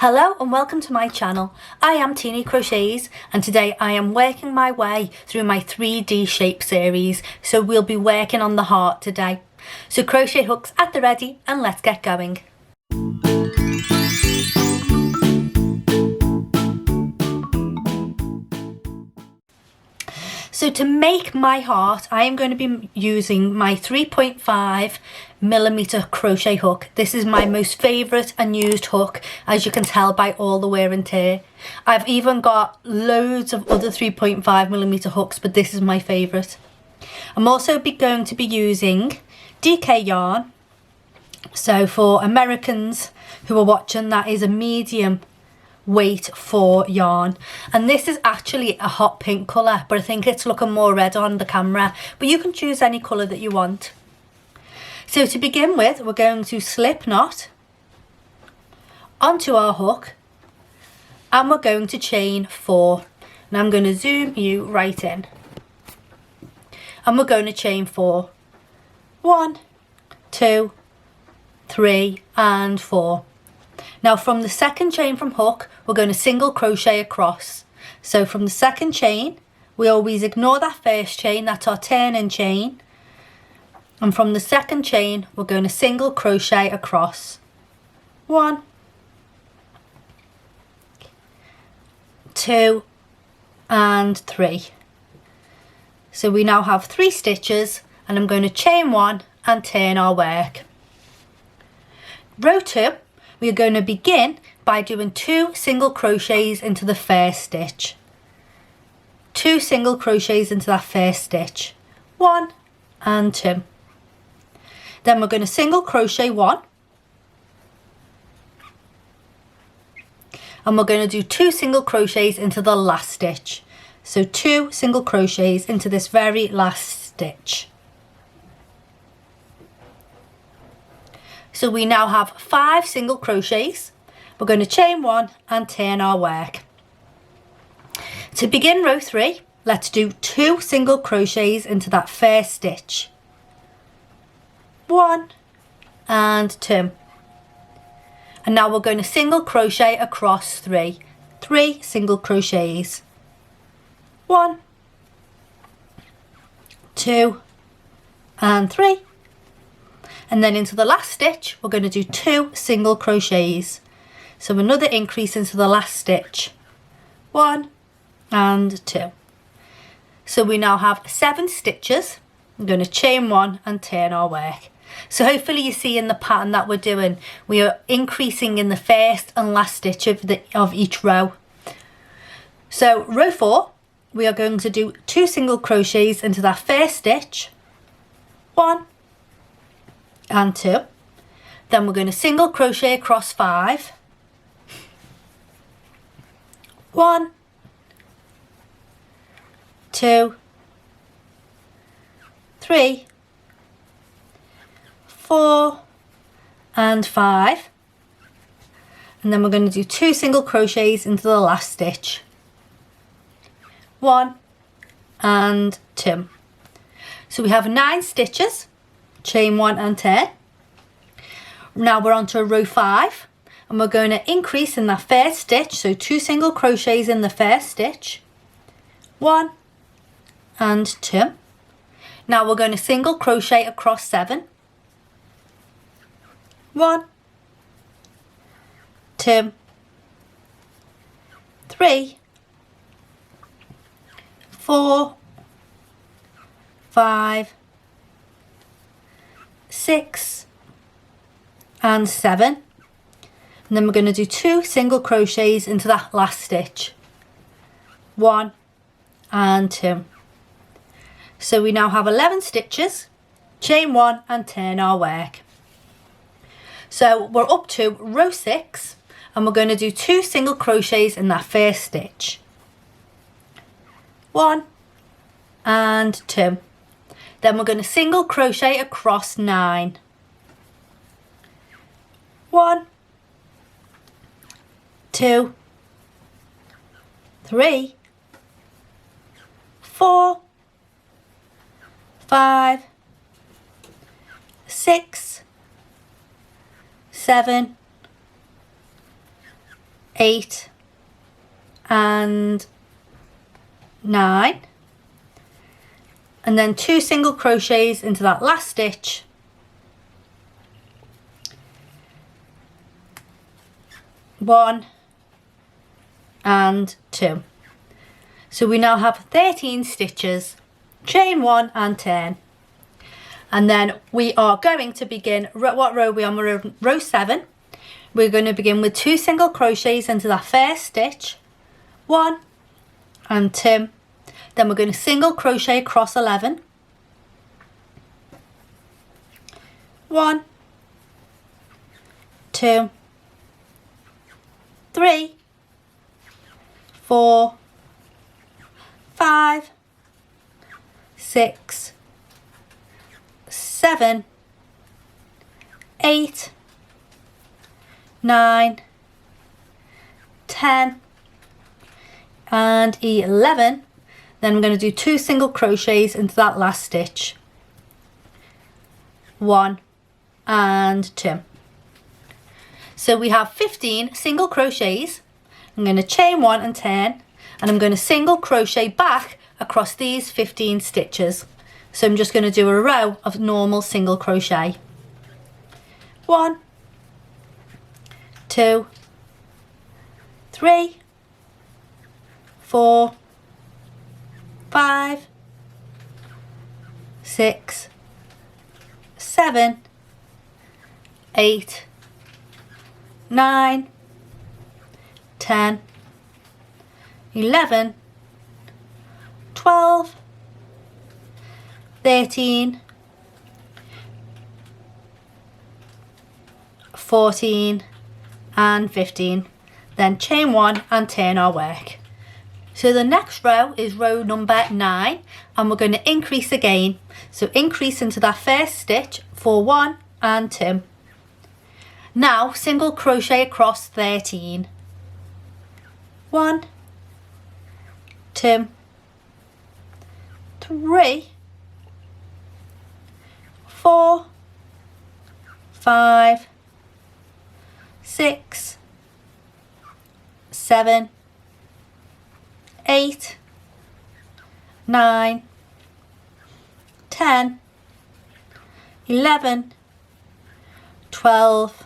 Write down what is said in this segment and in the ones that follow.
Hello and welcome to my channel. I am Teeny Crochets and today I am working my way through my 3D shape series, so we'll be working on the heart today. So crochet hooks at the ready and let's get going. So to make my heart, I am going to be using my 3.5mm crochet hook. This is my most favourite and used hook, as you can tell by all the wear and tear. I've even got loads of other 3.5mm hooks, but this is my favourite. I'm also going to be using DK yarn. So for Americans who are watching, that is a medium weight for yarn, and this is actually a hot pink colour, but I think it's looking more red on the camera, but you can choose any colour that you want. So to begin with, we're going to slip knot onto our hook and we're going to chain 4, and I'm going to zoom you right in, and we're going to chain 4, 1, 2, 3 and 4. Now from the second chain from hook, we're going to single crochet across. So from the second chain, we always ignore that first chain, that's our turning chain. And from the second chain, we're going to single crochet across. 1, 2 and 3. So we now have 3 stitches, and I'm going to chain 1 and turn our work. Row 2. We are going to begin by doing 2 single crochets into the first stitch. 2 single crochets into that first stitch. 1 and 2. Then we're going to single crochet 1. And we're going to do 2 single crochets into the last stitch. So 2 single crochets into this very last stitch. So we now have 5 single crochets. We're going to chain 1 and turn our work. To begin row 3, let's do 2 single crochets into that first stitch. 1 and 2. And now we're going to single crochet across 3. 3 single crochets. 1, 2 and 3. And then into the last stitch, we're going to do 2 single crochets. So another increase into the last stitch. 1 and 2. So we now have 7 stitches. I'm going to chain 1 and turn our work. So hopefully you see in the pattern that we're doing, we are increasing in the first and last stitch of each row. So row 4, we are going to do 2 single crochets into that first stitch. 1 and 2. Then we're going to single crochet across 5. 1, 2, 3, 4 and 5. And then we're going to do 2 single crochets into the last stitch. 1 and 2. So we have 9 stitches. Chain 1 and turn. Now we're on to row 5, and we're going to increase in that first stitch, so 2 single crochets in the first stitch. 1 and 2. Now we're going to single crochet across 7. 1, 2, 3, 4, 5, 6 and 7, and then we're going to do 2 single crochets into that last stitch. 1 and 2. So we now have 11 stitches. Chain 1 and turn our work. So we're up to row 6, and we're going to do 2 single crochets in that first stitch. 1 and 2. Then we're going to single crochet across 9. 1, 2, 3, 4, 5, 6, 7, 8 and 9, and then 2 single crochets into that last stitch, 1 and 2. So we now have 13 stitches, chain 1 and turn. And then we are going to begin, what row are we on? We're on row 7. We're going to begin with 2 single crochets into that first stitch, 1 and 2. Then we're going to single crochet across 11, 1, 2, 3, 4, 5, 6, 7, 8, 9, 10 and 11. Then I'm going to do 2 single crochets into that last stitch, 1 and 2. So we have 15 single crochets. I'm going to chain 1 and turn, and I'm going to single crochet back across these 15 stitches. So I'm just going to do a row of normal single crochet, 1, 2, 3, 4, 5, 6, 7, 8, 9, 10, 11, 12, 13, 14 and 15. Then chain 1 and turn our work. So the next row is row number 9, and we're going to increase again. So increase into that first stitch for 1 and 2. Now single crochet across 13, 1, 2, 3, 4, 5, 6, 7, 8, 9, 10, 11, 12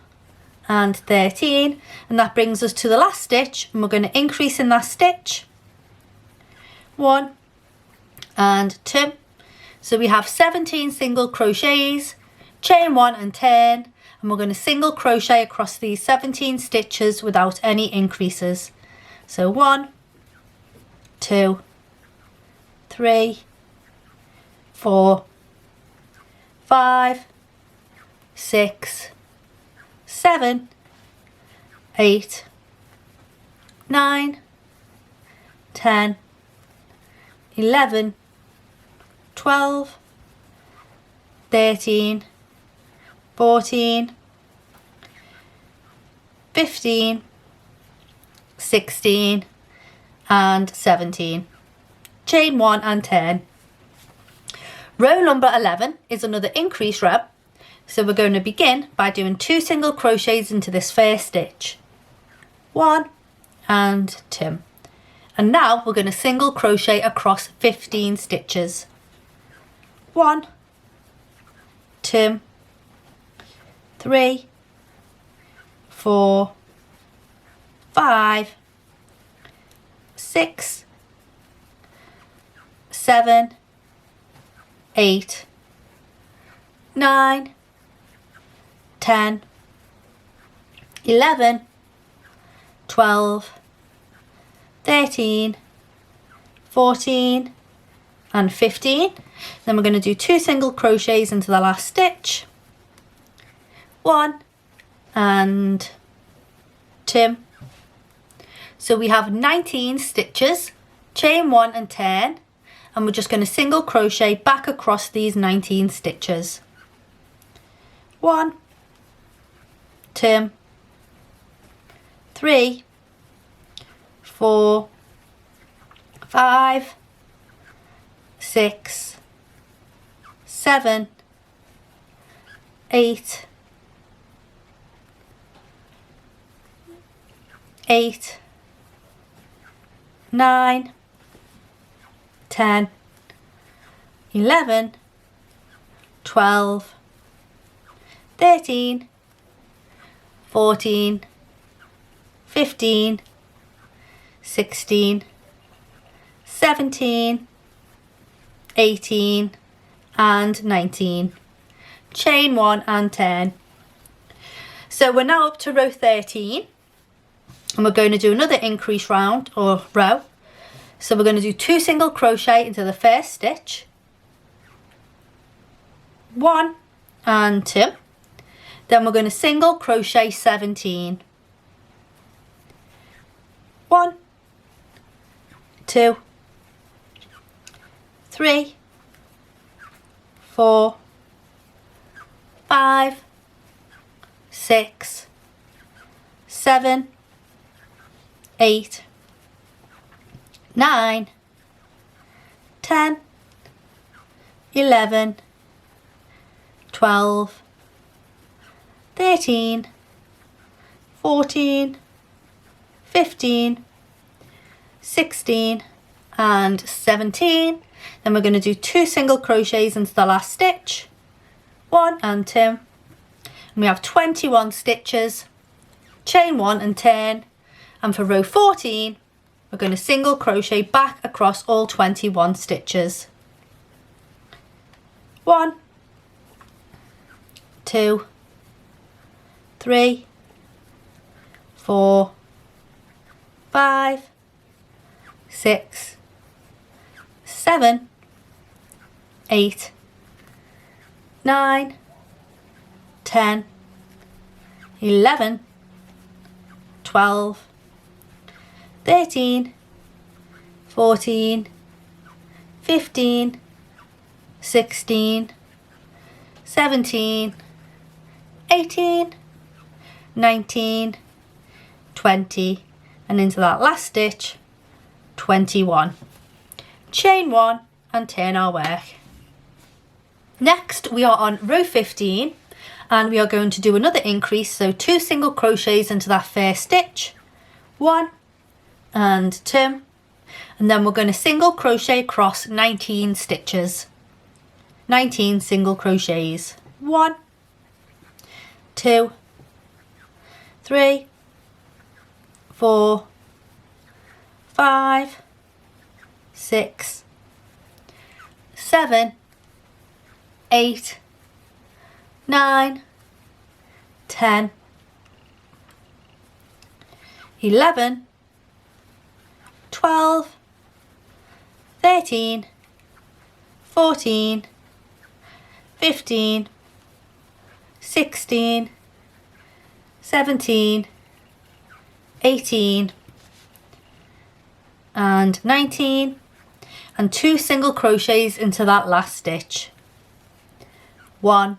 and 13, and that brings us to the last stitch, and we're going to increase in that stitch, 1 and 2. So we have 17 single crochets, chain 1 and turn, and we're going to single crochet across these 17 stitches without any increases. So 1, 2, 3, 4, 5, 6, 7, 8, 9, 10, 11, 12, 13, 14, 15, 16 and 17. Chain 1 and turn. Row number 11 is another increase row. So we're going to begin by doing 2 single crochets into this first stitch, 1 and 2. And now we're going to single crochet across 15 stitches, 1, 2, 3, 4, 5, 6, 7, 8, 9, 10, 11, 12, 13, 14 and 15. Then we're going to do 2 single crochets into the last stitch, 1 and 2. So we have 19 stitches, chain 1 and turn, and we're just going to single crochet back across these 19 stitches, 1, 2, 3, 4, 5, 6, 7, 8, 8, 9, 10, 11, 12, 13, 14, 15, 16, 17, 18 and 19. Chain 1 and turn. So we're now up to row 13 and we're going to do another increase round or row. So we're going to do 2 single crochet into the first stitch, 1 and 2, then we're going to single crochet 17, 1, 2, 3, 4, 5, 6, 7, 8, 9, 10, 11, 12, 13, 14, 15, 16 and 17. Then we're going to do 2 single crochets into the last stitch, 1 and 2, and we have 21 stitches, chain 1 and turn, and for row 14 we're going to single crochet back across all 21 stitches, 1, 2, 3, 4, 5, 6, 7, 8, 9, 10, 11, 12, 13, 14, 15, 16, 17, 18, 19, 20, and into that last stitch, 21. Chain 1 and turn our work. Next we are on row 15 and we are going to do another increase, so 2 single crochets into that first stitch, 1 and 2, and then we're going to single crochet across 19 stitches, 19 single crochets, 1, 2, 3, 4, 5, 6, 7, 8, 9, 10, 11, 12, 13, 14, 15, 16, 17, 18 and 19, and 2 single crochets into that last stitch, 1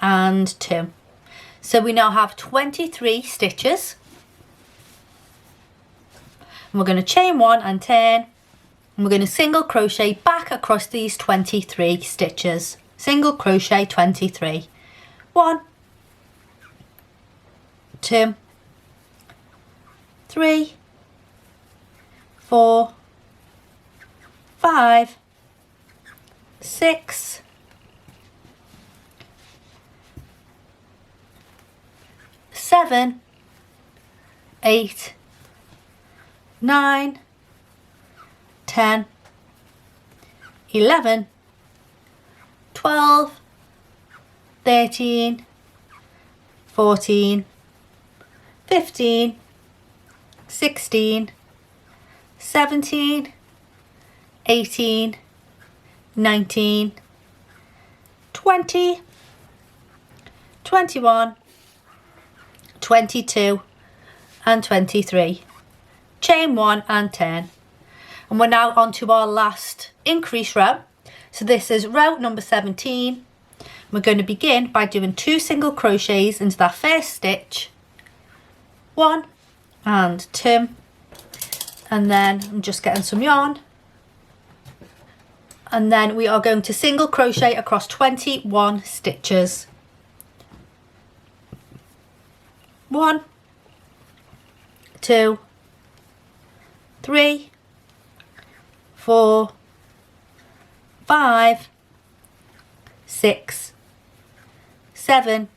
and 2. So we now have 23 stitches. And we're going to chain 1 and turn, and we're going to single crochet back across these 23 stitches, single crochet 23, 1, 2, 3, 4, 5, 6, 7, 8, 9, 10, 11, 12, 13, 14, 15, 16, 17, 18, 19, 20, 21, 22 and 23. Chain 1 and turn. And we're now on to our last increase row. So this is row number 17. We're going to begin by doing 2 single crochets into that first stitch, 1 and 2, and then I'm just getting some yarn, and then we are going to single crochet across 21 stitches, 1, 2, 3, 4, 5, 6, 7,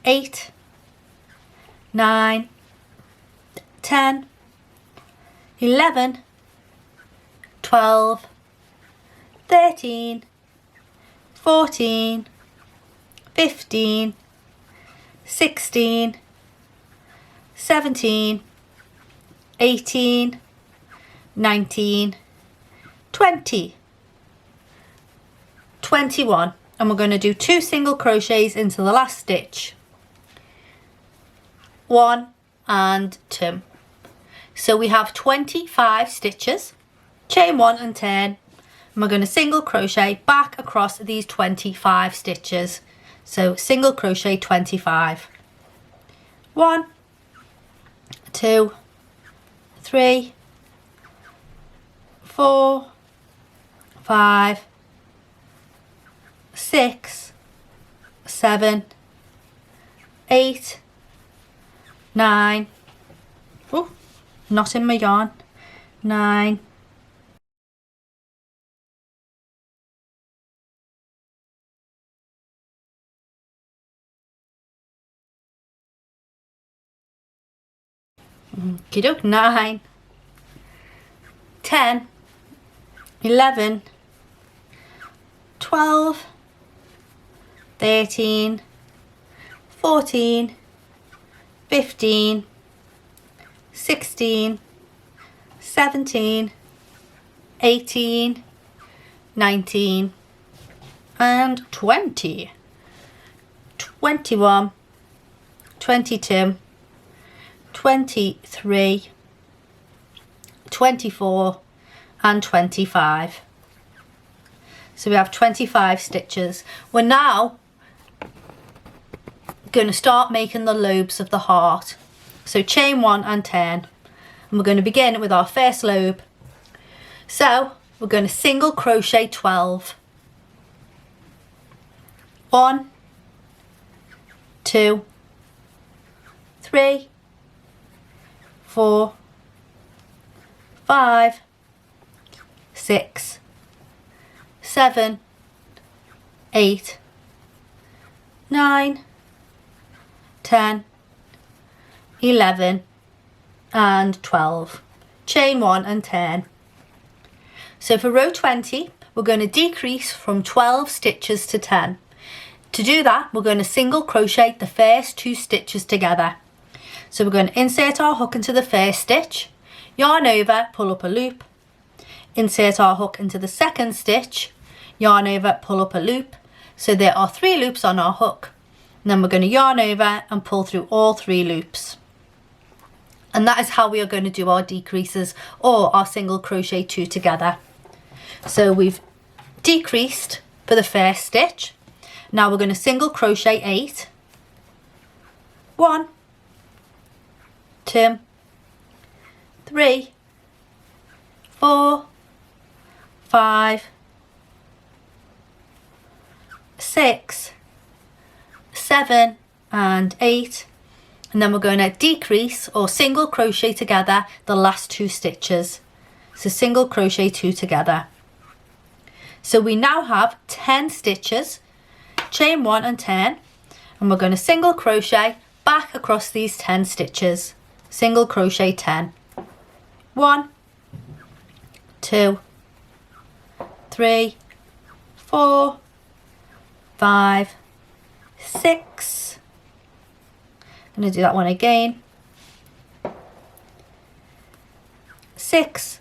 8, 9, 10, 11, 12, 13, 14, 15, 16, 17, 18, 19, 20, 21, and we're going to do 2 single crochets into the last stitch, 1 and 2. So we have 25 stitches, chain 1 and turn, and we're going to single crochet back across these 25 stitches. So single crochet 25, 1, 2, 3, 4, 5, 6, 7, 8, 9, oh, not in my yarn, 9, 9, 10, 11, 12, 13, 14, 15, 16, 17, 18, 19, and 20, 21, 22, 23, 24, and 25. So we have 25 stitches. We're now going to start making the lobes of the heart. So chain 1 and turn, and we're going to begin with our first lobe. So we're going to single crochet 12, 1, 2, 3, 4, 5, 6, 7, 8, 9, 10, 11, and 12. Chain 1 and turn. So for row 20, we're going to decrease from 12 stitches to 10. To do that, we're going to single crochet the first 2 stitches together. So we're going to insert our hook into the first stitch, yarn over, pull up a loop, insert our hook into the second stitch, yarn over, pull up a loop. So there are 3 loops on our hook. And then we're going to yarn over and pull through all 3 loops. And that is how we are going to do our decreases or our single crochet 2 together. So we've decreased for the first stitch. Now we're going to single crochet 8, 1, 2, 3, 4, 5, 6, 7, and 8, and then we're going to decrease or single crochet together the last 2 stitches. So single crochet 2 together. So we now have 10 stitches, chain 1 and turn, and we're going to single crochet back across these 10 stitches. Single crochet 10, 1, 2, 3, 4, 5, 6. I'm going to do that one again. 6,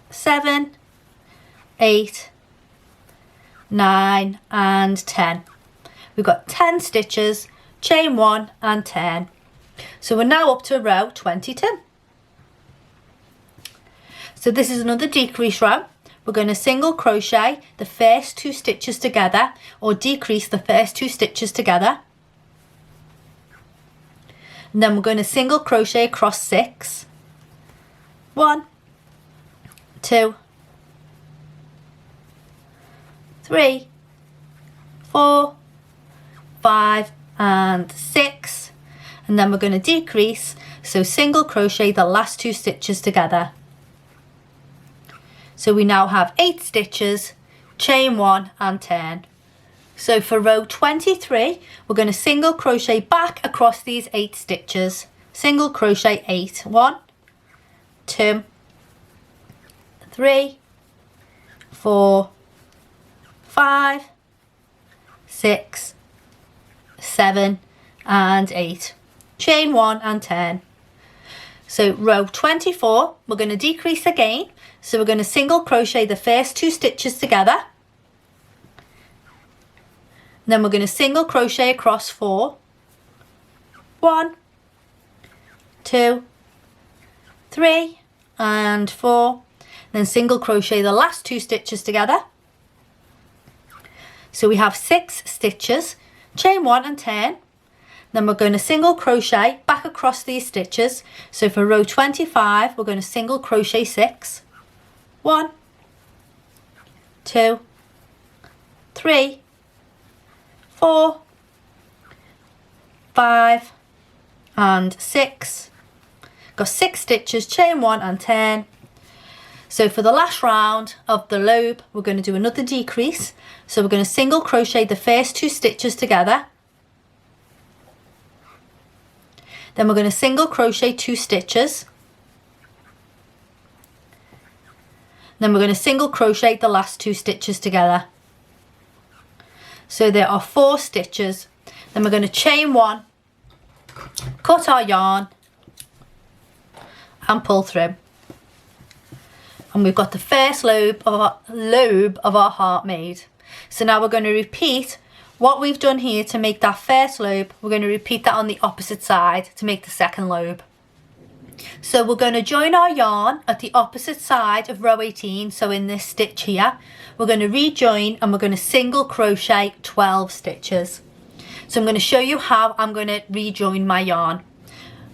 7, 8, 9, and 10. We've got 10 stitches, chain 1 and turn. So we're now up to row 22. So this is another decrease row. We're going to single crochet the first 2 stitches together, or decrease the first 2 stitches together. And then we're going to single crochet across 6. 1, 2, 3, 4, 5, and 6. And then we're going to decrease. So single crochet the last 2 stitches together. So we now have 8 stitches, chain 1 and turn. So for row 23, we're going to single crochet back across these 8 stitches. Single crochet 8. 1, 2, 3, 4, 5, 6, 7 and 8. Chain 1 and turn. So row 24, we're going to decrease again. So we're going to single crochet the first 2 stitches together. Then we're going to single crochet across 4. 1, 2, 3 and 4. Then single crochet the last 2 stitches together. So we have 6 stitches, chain 1 and turn. Then we're going to single crochet back across these stitches. So for row 25, we're going to single crochet 6. 1, 2, 3, 4, 5 and 6. Got 6 stitches, chain 1 and turn. So for the last round of the lobe, we're going to do another decrease. So we're going to single crochet the first 2 stitches together. Then we're going to single crochet 2 stitches. Then we're going to single crochet the last 2 stitches together. So there are 4 stitches. Then we're going to chain 1, cut our yarn and pull through. And we've got the first lobe of our heart made. So now we're going to repeat what we've done here to make that first lobe. We're going to repeat that on the opposite side to make the second lobe. So we're going to join our yarn at the opposite side of row 18. So in this stitch here, we're going to rejoin and we're going to single crochet 12 stitches. So I'm going to show you how I'm going to rejoin my yarn.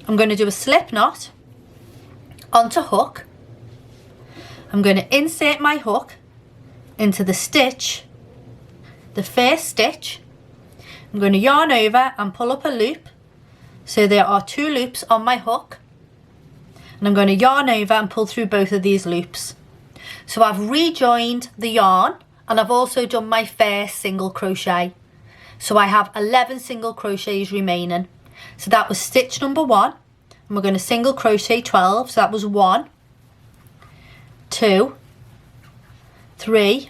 I'm going to do a slip knot onto hook. I'm going to insert my hook into the stitch, the first stitch. I'm going to yarn over and pull up a loop. So there are 2 loops on my hook. And I'm going to yarn over and pull through both of these loops. So I've rejoined the yarn and I've also done my first single crochet. So I have 11 single crochets remaining. So that was stitch number 1. And we're going to single crochet 12. So that was 1, 2, 3,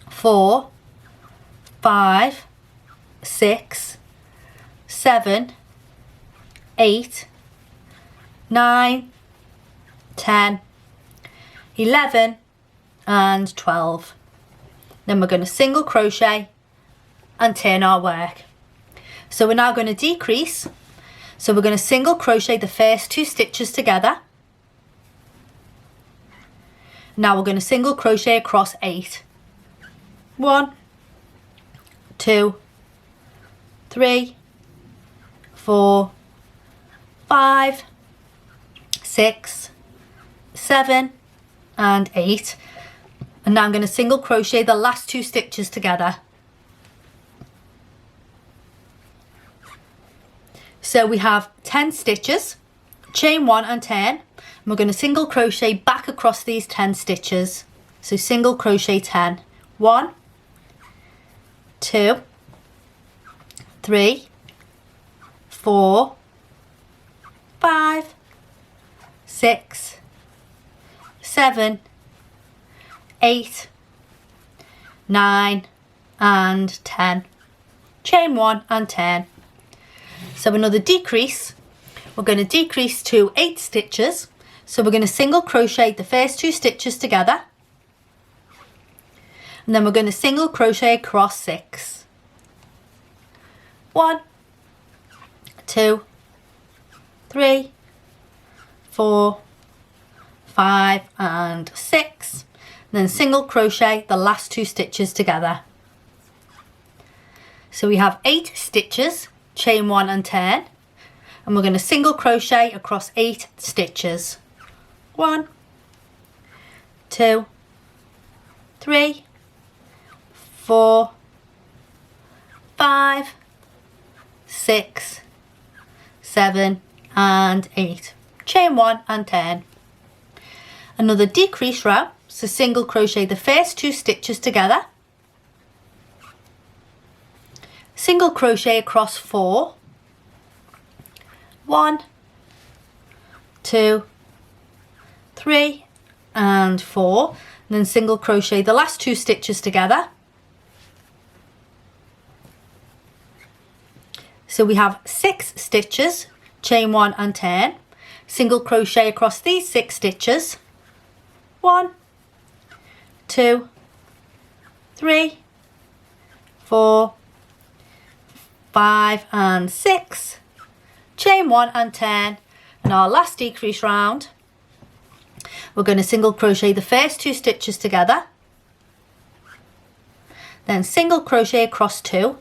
4, 5, 6, 7, 8, 9, 10, 11 and 12. Then we're going to single crochet and turn our work. So we're now going to decrease. So we're going to single crochet the first 2 stitches together. Now we're going to single crochet across 8. 1, 2, 3, 4, 5, 6, 7 and 8. And now I'm going to single crochet the last 2 stitches together. So we have 10 stitches, chain 1 and turn. And we're going to single crochet back across these 10 stitches. So single crochet 10. 1, 2, 3, 4, 5, 6, 7, 8, 9 and 10. Chain 1 and turn. So another decrease. We're going to decrease to 8 stitches. So we're going to single crochet the first 2 stitches together. And then we're going to single crochet across 6. 1, 2, 3, 4, 5 and 6. And then single crochet the last 2 stitches together. So we have 8 stitches, chain 1 and turn. And we're going to single crochet across 8 stitches. 1, 2, 3, 4, 5, 6, 7 and 8. Chain 1 and turn. Another decrease row, so single crochet the first 2 stitches together, single crochet across 4, 1, 2, 3 and 4, and then single crochet the last 2 stitches together. So we have 6 stitches, chain 1 and turn, single crochet across these 6 stitches, 1, 2, 3, 4, 5 and 6, chain 1 and turn, and our last decrease round we're going to single crochet the first 2 stitches together, then single crochet across 2,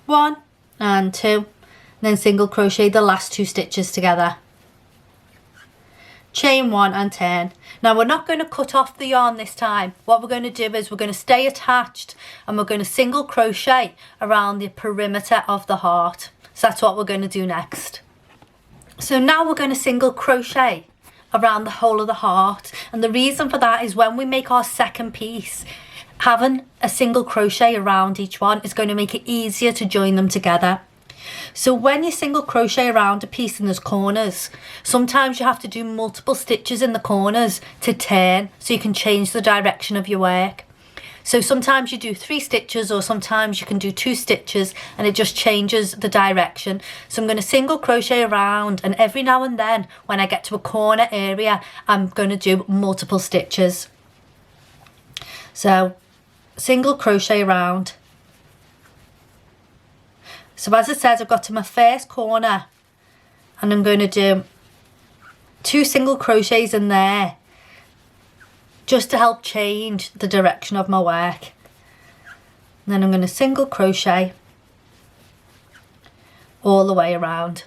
1 and 2, then single crochet the last 2 stitches together, chain 1 and turn. Now we're not going to cut off the yarn this time. What we're going to do is we're going to stay attached and we're going to single crochet around the perimeter of the heart. So that's what we're going to do next. So now we're going to single crochet around the whole of the heart, and the reason for that is when we make our second piece, having a single crochet around each one is going to make it easier to join them together. So when you single crochet around a piece and there's corners, sometimes you have to do multiple stitches in the corners to turn so you can change the direction of your work. So sometimes you do 3 stitches, or sometimes you can do 2 stitches, and it just changes the direction. So I'm going to single crochet around, and every now and then when I get to a corner area I'm going to do multiple stitches. So single crochet around. So as I said, I've got to my first corner and I'm going to do 2 single crochets in there just to help change the direction of my work. And then I'm going to single crochet all the way around.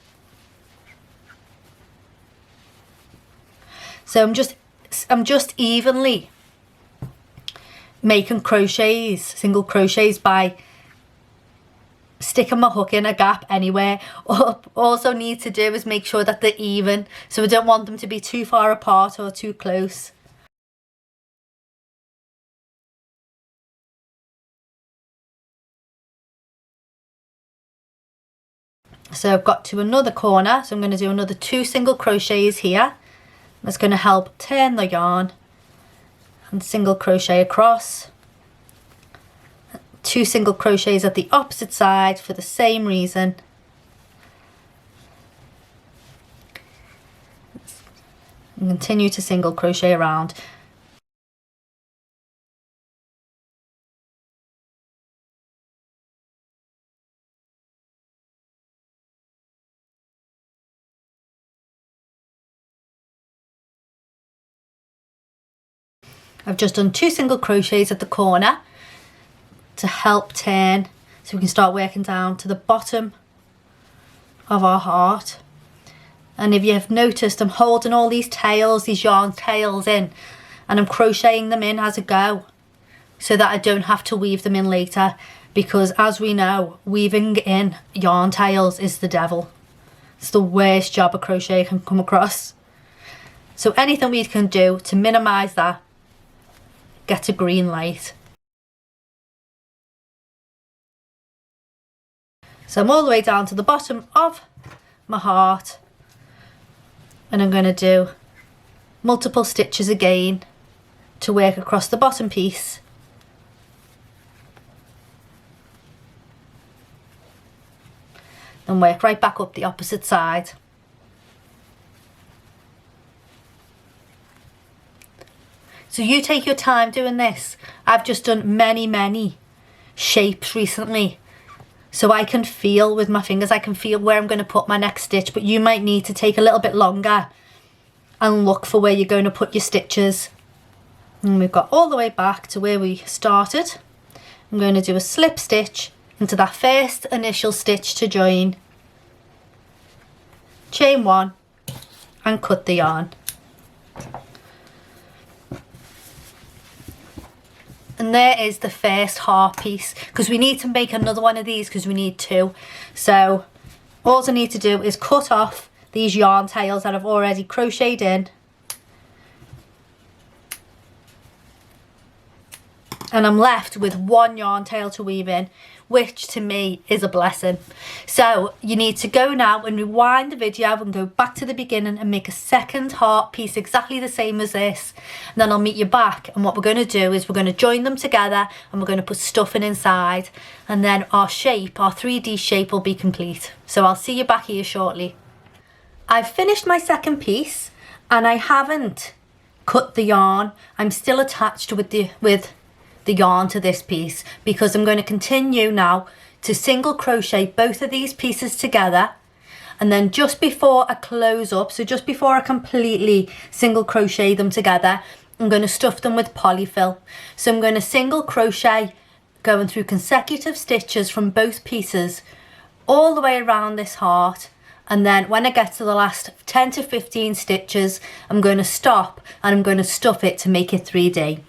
So I'm just evenly making crochets, single crochets, by sticking my hook in a gap anywhere. Also need to do is make sure that they're even, so I don't want them to be too far apart or too close. So I've got to another corner, so I'm going to do another 2 single crochets here. That's going to help turn the yarn, and single crochet across, 2 single crochets at the opposite side for the same reason. And continue to single crochet around. I've just done 2 single crochets at the corner to help turn, so we can start working down to the bottom of our heart. And if you have noticed, I'm holding all these tails, these yarn tails in, and I'm crocheting them in as I go so that I don't have to weave them in later, because as we know, weaving in yarn tails is the devil. It's the worst job a crochet can come across. So anything we can do to minimise that, get a green light. So I'm all the way down to the bottom of my heart, and I'm going to do multiple stitches again to work across the bottom piece. Then work right back up the opposite side. So you take your time doing this. I've just done many shapes recently, so I can feel with my fingers, I can feel where I'm going to put my next stitch, but you might need to take a little bit longer and look for where you're going to put your stitches. And we've got all the way back to where we started. I'm going to do a slip stitch into that first initial stitch to join, chain 1 and cut the yarn. And there is the first heart piece, because we need to make another one of these because we need 2. So all I need to do is cut off these yarn tails that I've already crocheted in. And I'm left with one yarn tail to weave in, which to me is a blessing. So you need to go now and rewind the video and go back to the beginning and make a second heart piece exactly the same as this. And then I'll meet you back, and what we're going to do is we're going to join them together and we're going to put stuffing inside, and then our shape, our 3D shape, will be complete. So I'll see you back here shortly. I've finished my second piece and I haven't cut the yarn. I'm still attached with the yarn to this piece because I'm going to continue now to single crochet both of these pieces together, and then just before I close up, so just before I completely single crochet them together, I'm going to stuff them with polyfill. So I'm going to single crochet going through consecutive stitches from both pieces all the way around this heart, and then when I get to the last 10 to 15 stitches I'm going to stop and I'm going to stuff it to make it 3D.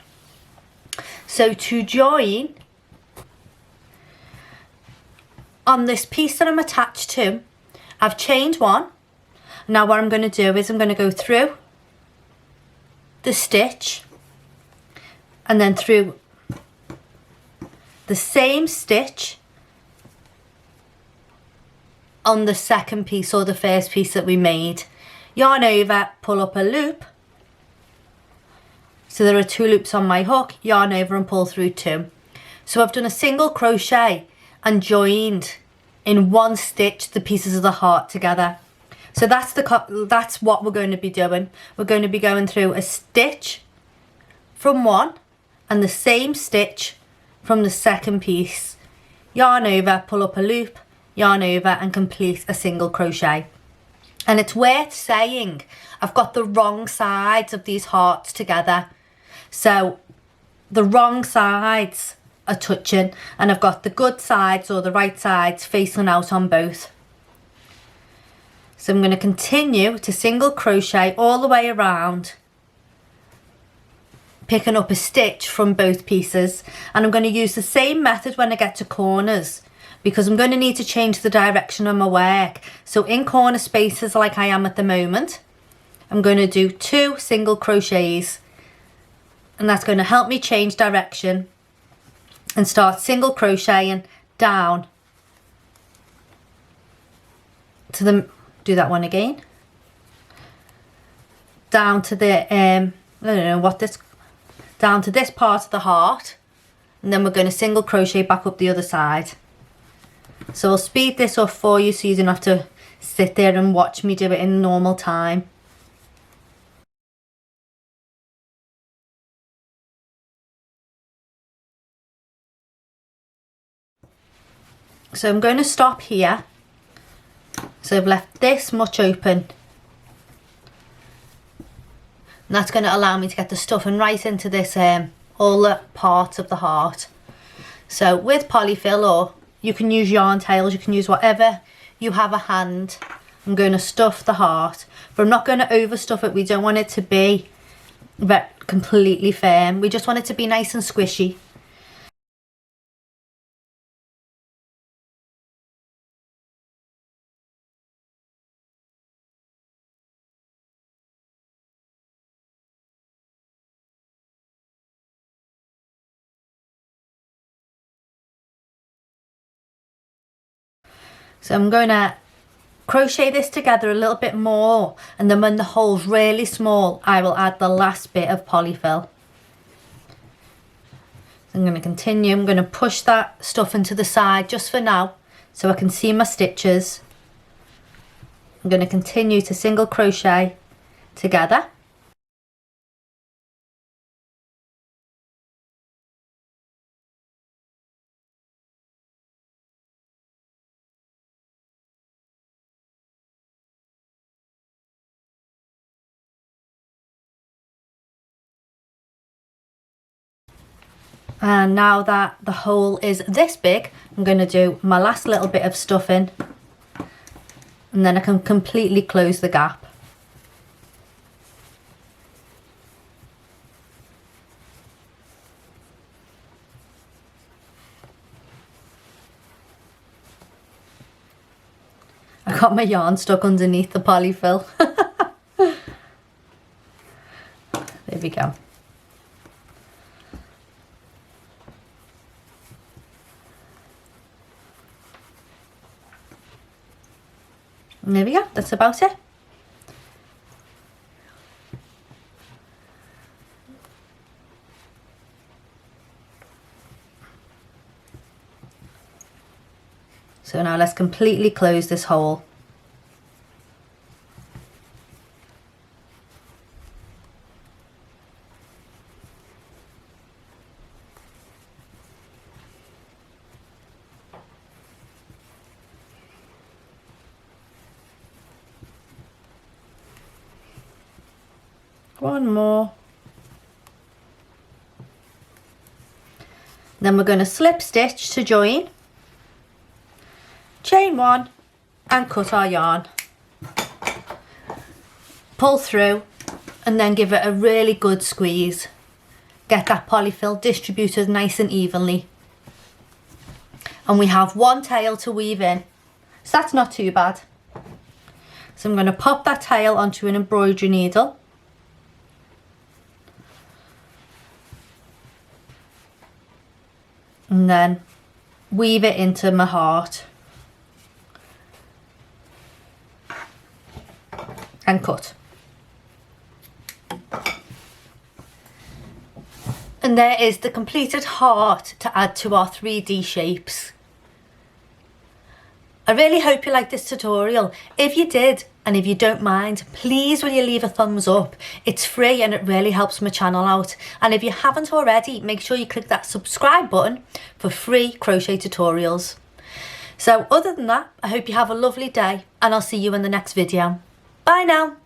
So to join on this piece that I'm attached to, I've chained one. Now what I'm going to do is I'm going to go through the stitch and then through the same stitch on the second piece or the first piece that we made. Yarn over, pull up a loop. So there are 2 loops on my hook, yarn over and pull through 2. So I've done a single crochet and joined in one stitch the pieces of the heart together. So that's what we're going to be doing. We're going to be going through a stitch from one and the same stitch from the second piece. Yarn over, pull up a loop, yarn over and complete a single crochet. And it's worth saying I've got the wrong sides of these hearts together. So the wrong sides are touching and I've got the good sides or the right sides facing out on both. So I'm going to continue to single crochet all the way around, picking up a stitch from both pieces, and I'm going to use the same method when I get to corners because I'm going to need to change the direction of my work. So in corner spaces like I am at the moment, I'm going to do 2 single crochets, and that's going to help me change direction and start single crocheting down to the, do that one again, down to the I don't know what this, down to this part of the heart, and then we're going to single crochet back up the other side. So I'll speed this up for you so you don't have to sit there and watch me do it in normal time. So I'm going to stop here. So I've left this much open. And that's going to allow me to get the stuffing right into this, all the parts of the heart. So with polyfill, or you can use yarn tails, you can use whatever you have at hand. I'm going to stuff the heart, but I'm not going to overstuff it. We don't want it to be completely firm. We just want it to be nice and squishy. So I'm going to crochet this together a little bit more, and then when the hole's really small I will add the last bit of polyfill. I'm going to continue. I'm going to push that stuff into the side just for now so I can see my stitches. I'm going to continue to single crochet together. And now that the hole is this big, I'm going to do my last little bit of stuffing, and then I can completely close the gap. I got my yarn stuck underneath the polyfill. There we go. And there we go, that's about it. So now let's completely close this hole. One more. Then we're going to slip stitch to join, chain one and cut our yarn, pull through and then give it a really good squeeze. Get that polyfill distributed nice and evenly. And we have one tail to weave in, so that's not too bad. So I'm going to pop that tail onto an embroidery needle. And then weave it into my heart and cut. And there is the completed heart to add to our 3D shapes. I really hope you liked this tutorial. If you did, and if you don't mind, please will you leave a thumbs up. It's free and it really helps my channel out. And if you haven't already, make sure you click that subscribe button for free crochet tutorials. So other than that, I hope you have a lovely day and I'll see you in the next video. Bye now.